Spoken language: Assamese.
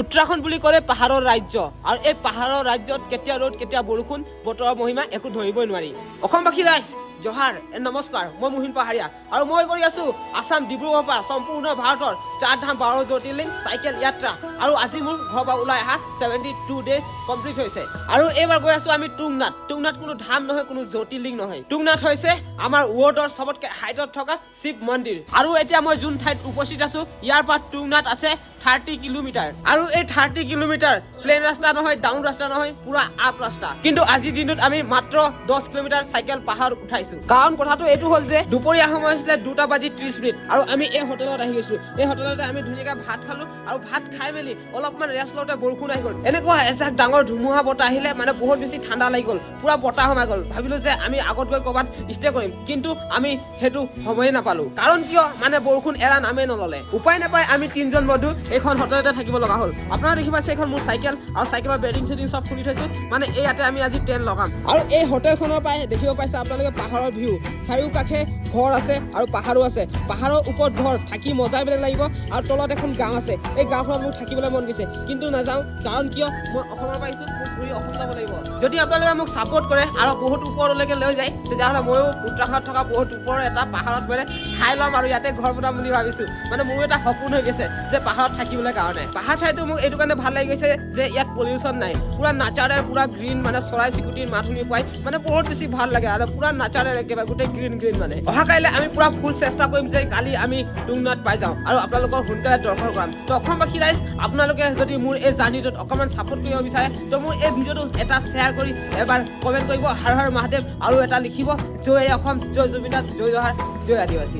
উত্তৰাখণ্ড বুলি ক'লে পাহাৰৰ ৰাজ্য আৰু এই পাহাৰৰ ৰাজ্যত কেতিয়া ৰ'দ কেতিয়া বৰষুণ বতৰৰ মহিমা একো ধৰিবই নোৱাৰি। অসমবাসী ৰাইজ জহাৰ নমস্কাৰ, মই মোহিন পাহাৰীয়া আৰু মই কৰি আছো আসাম ডিব্ৰুগড়ৰ পৰা সম্পূৰ্ণ ভাৰতৰ 4 ধাম 12 জ্যোতিৰ্লিং চাইকেল যাত্ৰা আৰু আজি মোৰ ঘৰৰ পৰা ওলাই অহা 72 ডেজ কমপ্লিট হৈছে আৰু এইবাৰ গৈ আছো আমি টুংনাথ। টুংনাথ কোনো ধাম নহয়, কোনো জ্যোতিৰ্লিং নহয়। টুংনাথ হৈছে আমাৰ ৱৰ্ল্ডৰ চবতকৈ হাইটত থকা শিৱ মন্দিৰ আৰু এতিয়া মই যোন ঠাইত উপস্থিত আছো ইয়াৰ পৰা টুংনাথ আছে 30 কিলোমিটাৰ আৰু এই 30 কিলোমিটাৰ প্লেন ৰাস্তা নহয়, ডাউন ৰাস্তা নহয়, পুৰা আপ ৰাস্তা। কিন্তু আজিৰ দিনত আমি মাত্ৰ 10 কিলোমিটাৰ চাইকেল পাহাৰ উঠাইছো। কাৰণ কথাটো এইটো হ'ল যে দুপৰীয়া সময় হৈছিলে 2:30 আৰু আমি এই হোটেলত আহি গৈছিলো। এই হোটেলতে আমি ধুনীয়াকৈ ভাত খালো আৰু ভাত খাই মেলি অলপমান ৰেষ্ট লওঁতে বৰষুণ আহি গ'ল। এনেকুৱা এজাক ডাঙৰ ধুমুহা বতাহ আহিলে মানে বহুত বেছি ঠাণ্ডা লাগি গ'ল, পুৰা বতাহ সোমাই গ'ল। ভাবিলো যে আমি আগত গৈ ক'ৰবাত ষ্টে কৰিম, কিন্তু আমি সেইটো সময়ে নাপালো। কাৰণ কিয় মানে বৰষুণ এৰা নামেই নললে। উপায় নাপাই আমি 3জন বন্ধু এইখন হোটেলতে থাকিব লগা হ'ল। আপোনারা দেখি পাইছে এইখন মোৰ চাইকেল আৰু চাইকেলৰ বেডিং চেডিং সব খুলি থৈছো। মানে এই ইয়াতে আমি আজি টেণ্ট লগাম আৰু এই হোটেলখনৰ পৰাই দেখিব পাইছে আপোনালোকে পাহাৰৰ ভিউ। চাৰিওকাষে ঘৰ আছে আৰু পাহাৰো আছে। পাহাৰৰ ওপৰত ঘৰ থাকি মজাই বেলেগ লাগিব আৰু তলত এখন গাঁও আছে। এই গাঁওখনত মোক থাকিবলৈ মন গৈছে, কিন্তু নাযাওঁ। কাৰণ কিয় মই অসমৰ পৰা আহিছোঁ, মোক ঘূৰি অসম যাব লাগিব। যদি আপোনালোকে মোক ছাপোৰ্ট কৰে আৰু বহুত ওপৰলৈকে লৈ যায়, তেতিয়াহ'লে ময়ো উত্তৰাখণ্ডত থকা বহুত ওপৰৰ এটা পাহাৰত গ'লে ঠাই ল'ম আৰু ইয়াতে ঘৰ বনাম বুলি ভাবিছোঁ। মানে মোৰো এটা সপোন হৈ গৈছে যে পাহাৰত থাকিবলৈ কাৰণে। পাহাৰ ঠাইটো মোক এইটো কাৰণে ভাল লাগি গৈছে যে ইয়াত পলিউশ্যন নাই, পুৰা নাচাৰেল, পুৰা গ্ৰীণ, মানে চৰাই চিৰিকটিৰ মাত শুনি পাই মানে বহুত বেছি ভাল লাগে আৰু পুৰা নাচাৰেল একেবাৰে গোটেই গ্ৰীণ গ্ৰীণ। মানে অহা কাইলৈ আমি পুৰা ফুল চেষ্টা কৰিম যে কালি আমি টুংনাথ পাই যাওঁ আৰু আপোনালোকৰ সোনকালে দৰ্শন কৰাম। তো অসমবাসী ৰাইজ আপোনালোকে যদি মোৰ এই জাৰ্ণিটোত অকণমান ছাপোৰ্ট কৰিব বিচাৰে তো মোৰ এই ভিডিঅ'টো এটা শ্বেয়াৰ কৰি এবাৰ কমেণ্ট কৰিব হৰ হৰ মহাদেৱ আৰু এটা লিখিব জয় অসম, জয় জুবিন দাস, জয় জহাৰ, জয় আদিবাসী।